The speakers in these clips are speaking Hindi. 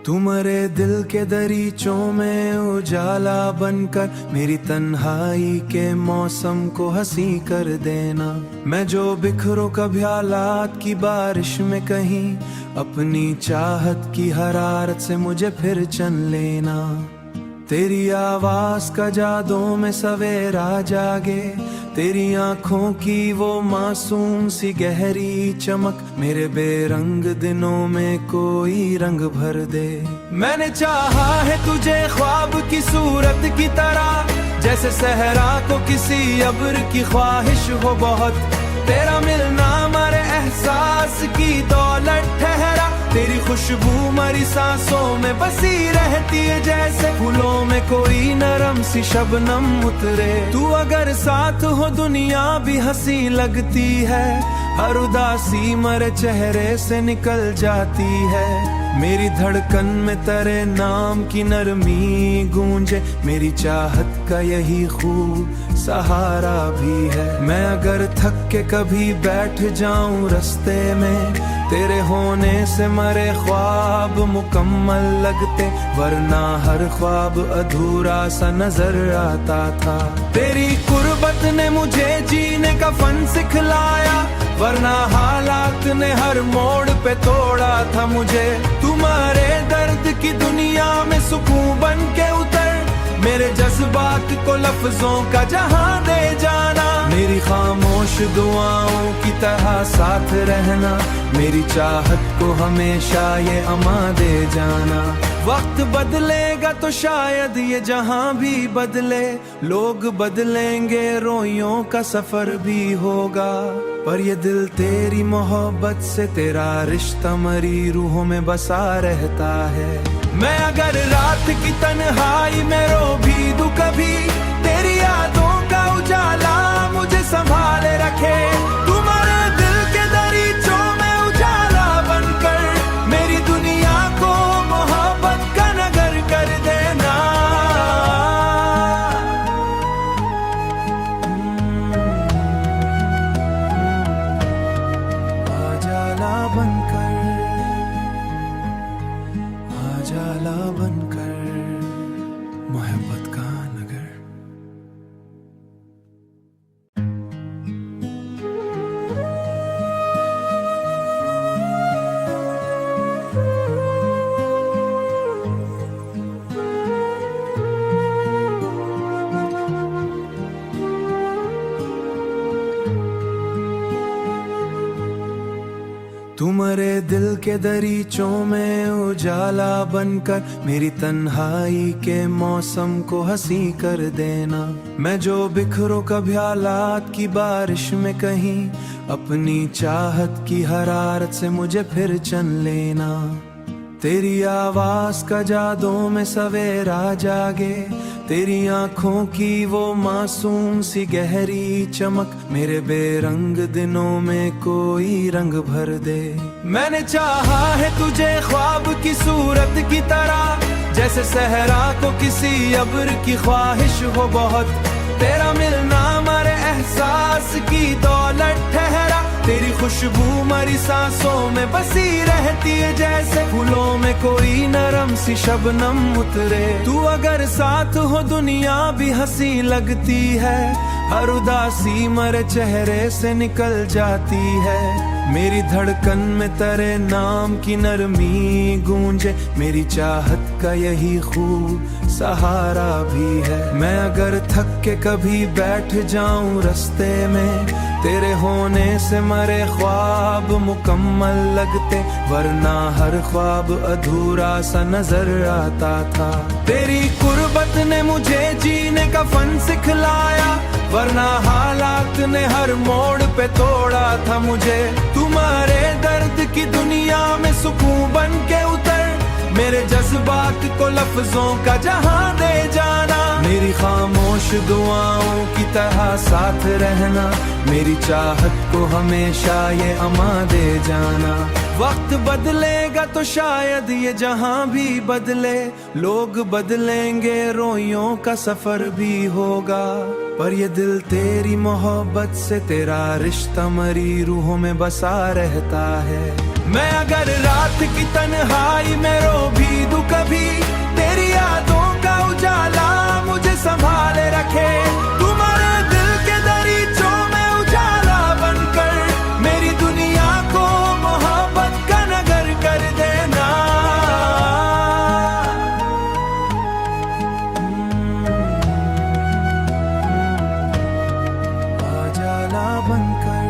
तुम्हारे दिल के दरीचों में उजाला बनकर मेरी तन्हाई के मौसम को हंसी कर देना। मैं जो बिखरो कभी हालात की बारिश में कहीं, अपनी चाहत की हरारत से मुझे फिर चन लेना। तेरी आवाज का जादू में सवेरा जागे, तेरी आंखों की वो मासूम सी गहरी चमक मेरे बेरंग दिनों में कोई रंग भर दे। मैंने चाहा है तुझे ख्वाब की सूरत की तरह, जैसे सहरा को किसी अब्र की ख्वाहिश हो बहुत। तेरा मिलना मरे एहसास की दौलत ठहरा, तेरी खुशबू मरी सांसों में बसी रहती है, जैसे फूलों में कोई नरम सी शबनम उतरे। तू अगर साथ हो दुनिया भी हंसी लगती है, हर उदासी मरे चेहरे से निकल जाती है। मेरी धड़कन में तेरे नाम की नरमी गूंजे, मेरी चाहत का यही खूब सहारा भी है। मैं अगर थक के कभी बैठ जाऊं रास्ते में, तेरे होने से मरे ख्वाब मुकम्मल लगते, वरना हर ख्वाब अधूरा सा नजर आता था। तेरी कुर्बत ने मुझे जीने का फन सिखलाया, वरना हालात ने हर मोड़ पे तोड़ा था मुझे। तुम्हारे दर्द की दुनिया में सुकून बन के उतर, मेरे जज्बात को लफ्जों का जहां दे जाना। मेरी खामोश दुआओं की तरह साथ रहना, मेरी चाहत को हमेशा ये अमा दे जाना। वक्त बदलेगा तो शायद ये जहां भी बदले, लोग बदलेंगे रोइयों का सफर भी होगा, पर ये दिल तेरी मोहब्बत से तेरा रिश्ता मरी रूहों में बसा रहता है। मैं अगर रात की तन्हाई में रो भी दूं कभी, तेरी यादों का उजाला मुझे संभाले रखे। तुम्हारे दिल के दरीचों में उजाला बनकर मेरी दुनिया को मोहब्बत का नगर कर देना। उजाला बनकर, उजाला बनकर मोहब्बत का नगर। तुम्हारे दिल के दरीचों में उजाला बनकर मेरी तन्हाई के मौसम को हंसी कर देना। मैं जो बिखरो कभी हालात की बारिश में कहीं, अपनी चाहत की हरारत से मुझे फिर चन लेना। तेरी आवाज का जादू में सवेरा जागे, तेरी आंखों की वो मासूम सी गहरी चमक मेरे बेरंग दिनों में कोई रंग भर दे। मैंने चाहा है तुझे ख्वाब की सूरत की तरह, जैसे सहरा को किसी अब्र की ख्वाहिश हो बहुत। तेरा मिलना मरे एहसास की दौलत ठहरा, तेरी खुशबू मरी सांसों में बसी रहती है, जैसे फूलों में कोई नरम सी शबनम उतरे। तू अगर साथ हो दुनिया भी हंसी लगती है, हर उदासी मरे चेहरे से निकल जाती है। मेरी धड़कन में तेरे नाम की नरमी गूंजे, मेरी चाहत का यही खूब सहारा भी है। मैं अगर थक के कभी बैठ जाऊं रास्ते में, तेरे होने से मरे ख्वाब मुकम्मल लगते, वरना हर ख्वाब अधूरा सा नजर आता था। तेरी कुर्बत ने मुझे जीने का फन सिखलाया, वरना हालात ने हर मोड़ पे तोड़ा था मुझे। तुम्हारे दर्द की दुनिया में सुकून बन के उतर, मेरे जज्बात को लफ्जों का जहां दे जाना। मेरी खामोश दुआओं की तरह साथ रहना, मेरी चाहत को हमेशा ये अमा दे जाना। वक्त बदलेगा तो शायद ये जहां भी बदले, लोग बदलेंगे रोइयों का सफर भी होगा, पर ये दिल तेरी मोहब्बत से तेरा रिश्ता मरी रूहों में बसा रहता है। मैं अगर रात की तन्हाई में रो भी दूं कभी, तेरी यादों का उजाला मुझे संभाले रखे। तुम्हारे दिल के दरीचों में उजाला बनकर मेरी दुनिया को मोहब्बत का नगर कर देना। उजाला बनकर,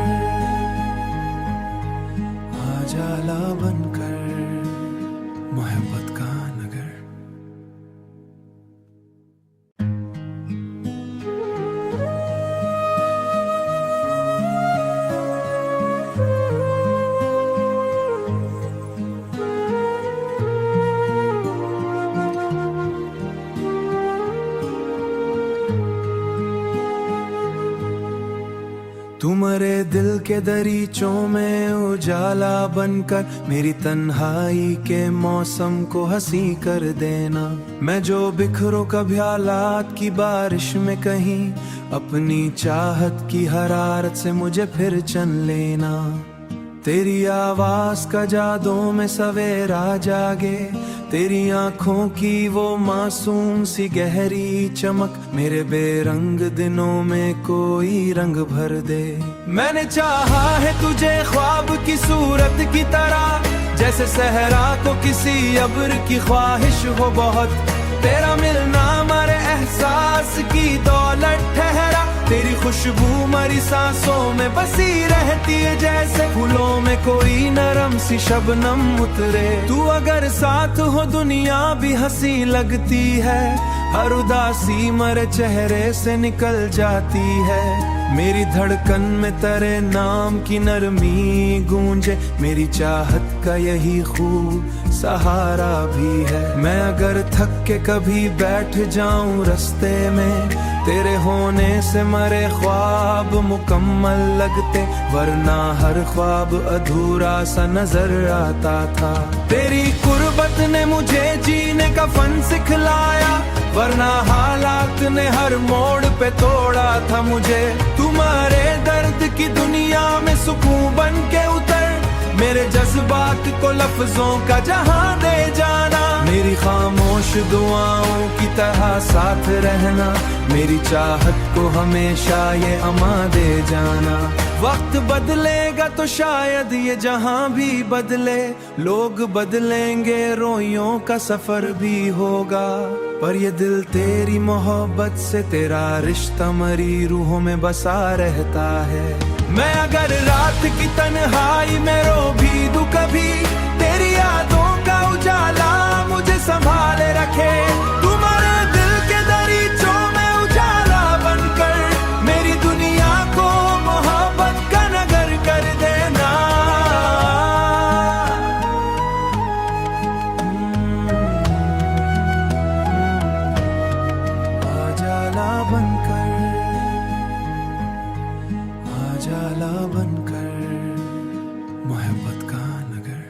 उजाला बनकर मोहब्बत का नगर। तुम्हारे दिल के दरीचों में उजाला बनकर मेरी तन्हाई के मौसम को हंसी कर देना। मैं जो बिखरो कभी हालात की बारिश में कहीं, अपनी चाहत की हरारत से मुझे फिर चन लेना। तेरी आवाज का जादू में सवेरा जागे, तेरी आंखों की वो मासूम सी गहरी चमक मेरे बेरंग दिनों में कोई रंग भर दे। मैंने चाहा है तुझे ख्वाब की सूरत की तरह, जैसे सहरा को किसी अब्र की ख्वाहिश हो बहुत। तेरा मिलना मेरे एहसास की दौलत ठहरा, तेरी खुशबू मरी सांसों में बसी रहती है, जैसे फूलों में कोई नरम सी शबनम उतरे। तू अगर साथ हो दुनिया भी हंसी लगती है, हर उदासी मेरे चेहरे से निकल जाती है। मेरी धड़कन में तेरे नाम की नरमी गूंजे, मेरी चाहत का यही खूब सहारा भी है। मैं अगर थक के कभी बैठ जाऊं रास्ते में, तेरे होने से मेरे ख्वाब मुकम्मल लगते, वरना हर ख्वाब अधूरा सा नजर आता था। तेरी कुर्बत ने मुझे जीने का फन सिखलाया, वरना हालात ने हर मोड़ पे तोड़ा था मुझे। तुम्हारे दर्द की दुनिया में सुकून बन के उतर, मेरे जज्बात को लफ्जों का जहां दे जाना। मेरी खामोश दुआओं की तरह साथ रहना, मेरी चाहत को हमेशा ये अमा दे जाना। वक्त बदलेगा तो शायद ये जहां भी बदले, लोग बदलेंगे रोइयों का सफर भी होगा, पर ये दिल तेरी मोहब्बत से तेरा रिश्ता मरी रूहों में बसा रहता है। मैं अगर रात की तन्हाई में रो भी दूं कभी, तेरी यादों का उजाला मुझे संभाले रखे। तुम्हारे दिल के दरीचों में उजाला बनकर मेरी दुनिया को मोहब्बत का नगर कर देना। उजाला बनकर, उजाला बनकर मोहब्बत का नगर।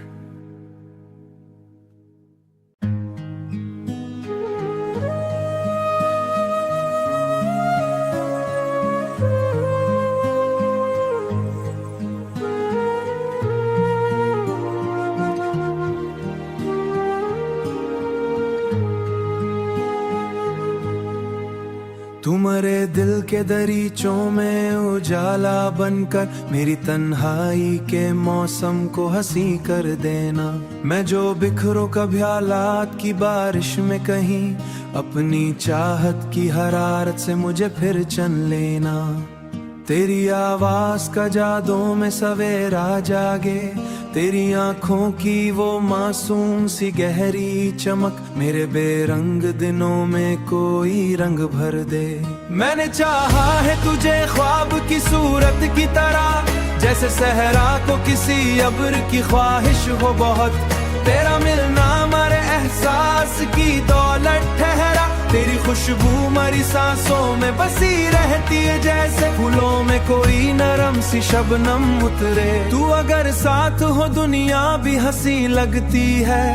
तुम्हारे दिल के दरीचों में उजाला बनकर मेरी तन्हाई के मौसम को हंसी कर देना। मैं जो बिखरो कभी हालात की बारिश में कहीं, अपनी चाहत की हरारत से मुझे फिर चन लेना। तेरी आवाज का जादू में सवेरा जागे, तेरी आंखों की वो मासूम सी गहरी चमक मेरे बेरंग दिनों में कोई रंग भर दे। मैंने चाहा है तुझे ख्वाब की सूरत की तरह, जैसे सहरा को किसी अब्र की ख्वाहिश हो बहुत। तेरा मिलना मेरे एहसास की दौलत ठहरा, तेरी खुशबू मरी सांसों में बसी रहती है, जैसे फूलों में कोई नरम सी शबनम उतरे। तू अगर साथ हो दुनिया भी हंसी लगती है,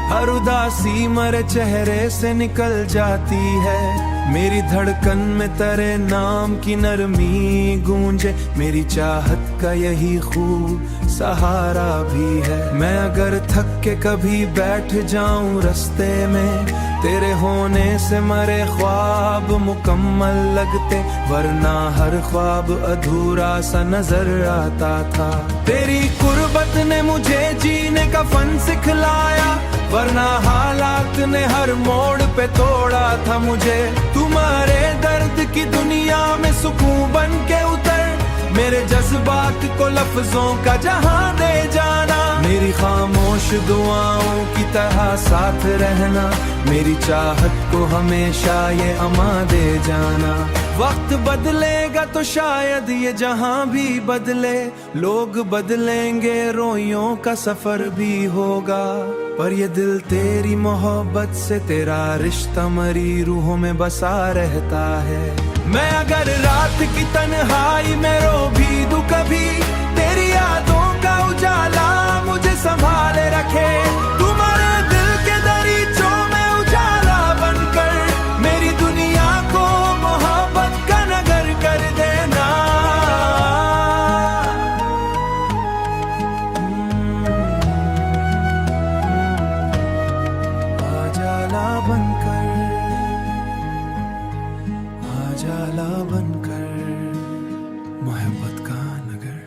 हर उदासी मेरे चेहरे से निकल जाती है। मेरी धड़कन में तेरे नाम की नरमी गूंजे, मेरी चाहत का यही खूब सहारा भी है। मैं अगर थक के कभी बैठ जाऊं रास्ते में, तेरे होने से मरे ख्वाब मुकम्मल लगते, वरना हर ख्वाब अधूरा सा नजर आता था। तेरी कुर्बत ने मुझे जीने का फन सिखलाया, वरना हालात ने हर मोड़ पे तोड़ा था मुझे। तुम्हारे दर्द की दुनिया में सुकून बन के उतर, मेरे जज्बात को लफ्जों का जहां दे जाना। मेरी खामोश दुआओं की तरह साथ रहना, मेरी चाहत को हमेशा ये अमा दे जाना। वक्त बदलेगा तो शायद ये जहां भी बदले, लोग बदलेंगे रोइयों का सफर भी होगा, पर ये दिल तेरी मोहब्बत से तेरा रिश्ता मरी रूहों में बसा रहता है। मैं अगर रात की तन्हाई में रो भी दूं कभी, तेरी यादों का उजाला मुझे संभाले रखे। तुम्हारे दिल के दरीचों में उजाला बनकर, मेरी दुनिया को मोहब्बत का नगर कर देना। उजाला बनकर, उजाला बनकर मोहब्बत का नगर।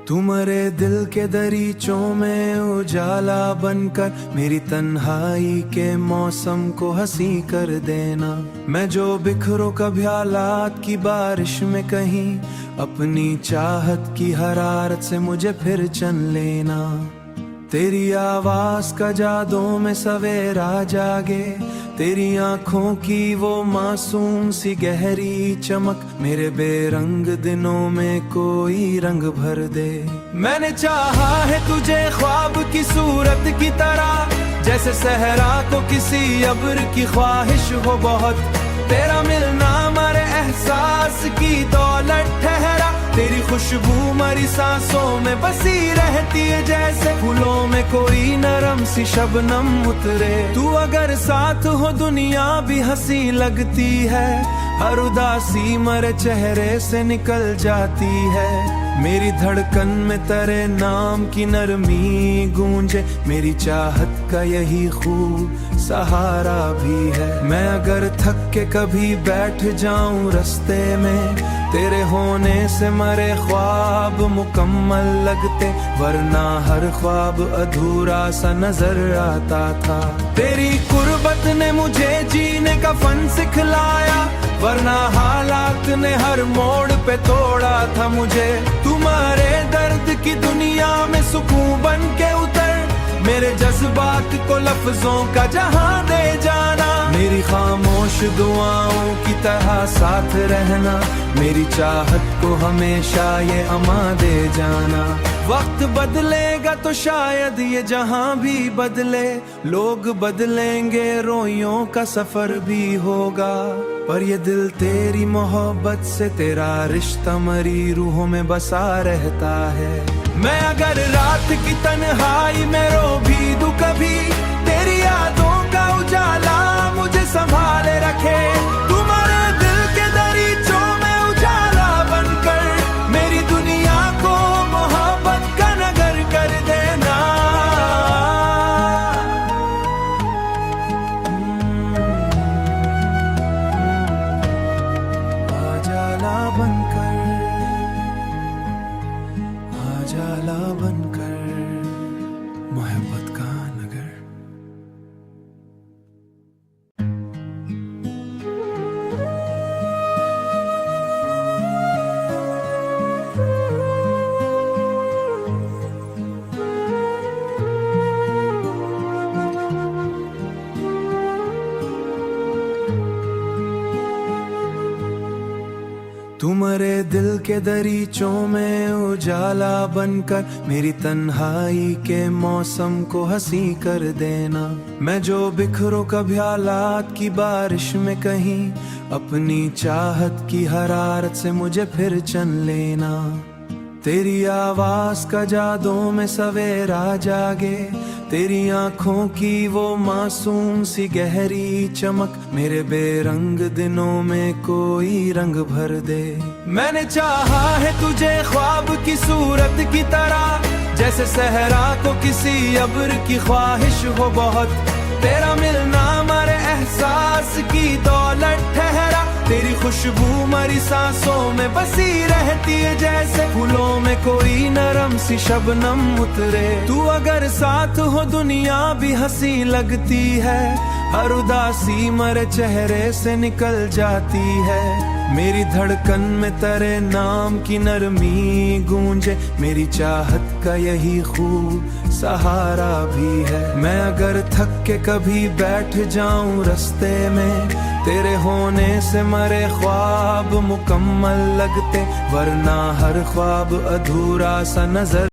तुम्हारे दिल के दरीचों में उजाला बनकर, मेरी तन्हाई के मौसम को हंसी कर देना। मैं जो बिखरो कभी हालात की बारिश में कहीं, अपनी चाहत की हरारत से मुझे फिर चन लेना। तेरी आवाज का जादू में सवेरा जागे, तेरी आंखों की वो मासूम सी गहरी चमक, मेरे बेरंग दिनों में कोई रंग भर दे। मैंने चाहा है तुझे ख्वाब की सूरत की तरह, जैसे सहरा को किसी अब्र की ख्वाहिश हो बहुत। तेरा मिलना मरे एहसास की दौलत ठहरा, तेरी खुशबू मरी सांसों में बसी रहती है, जैसे फूलों में कोई नरम सी शबनम उतरे। तू अगर साथ हो दुनिया भी हंसी लगती है, हर उदासी मरे चेहरे से निकल जाती है। मेरी धड़कन में तेरे नाम की नरमी गूंजे, मेरी चाहत का यही खूब सहारा भी है। मैं अगर थक के कभी बैठ जाऊं रास्ते में, तेरे होने से मरे ख्वाब मुकम्मल लगते, वरना हर ख्वाब अधूरा सा नजर आता था। तेरी कुर्बत ने मुझे जीने का फन सिखलाया, वरना हालात ने हर मोड़ पे तोड़ा था मुझे। तुम्हारे दर्द की दुनिया में सुकून बन के उतर, मेरे जज्बात को लफ्जों का जहां दे जाना। मेरी खामोश दुआओं की तरह साथ रहना, मेरी चाहत को हमेशा ये अमा दे जाना। वक्त बदलेगा तो शायद ये जहां भी बदले, लोग बदलेंगे रोइयों का सफर भी होगा, पर ये दिल तेरी मोहब्बत से तेरा रिश्ता मरी रूहों में बसा रहता है। मैं अगर रात की तन्हाई में रो भी दूं कभी, तेरी यादों का उजाला मुझे संभाले रखे। तुम्हारे दिल के दरीचों में उजाला बनकर, मेरी दुनिया को मोहब्बत का नगर कर देना। उजाला बनकर, उजाला बनकर मोहब्बत का नगर। तुम्हारे दिल के दरीचों में उजाला बनकर मेरी तन्हाई के मौसम को हंसी कर देना। मैं जो बिखरो कभी हालात की बारिश में कहीं, अपनी चाहत की हरारत से मुझे फिर चन लेना। तेरी आवाज का जादू में सवेरा जागे, तेरी आंखों की वो मासूम सी गहरी चमक मेरे बेरंग दिनों में कोई रंग भर दे। मैंने चाहा है तुझे ख्वाब की सूरत की तरह, जैसे सहरा को किसी अब्र की ख्वाहिश हो बहुत। तेरा मिलना हमारे एहसास की दौलत ठहरा, तेरी खुशबू मरी सांसों में बसी रहती है, जैसे फूलों में कोई नरम सी शबनम उतरे। तू अगर साथ हो दुनिया भी हंसी लगती है, हर उदासी मरे चेहरे से निकल जाती है। मेरी धड़कन में तेरे नाम की नरमी गूंजे, मेरी चाहत का यही खूब सहारा भी है। मैं अगर थक के कभी बैठ जाऊं रास्ते में, तेरे होने से मरे ख्वाब मुकम्मल लगते, वरना हर ख्वाब अधूरा सा नजर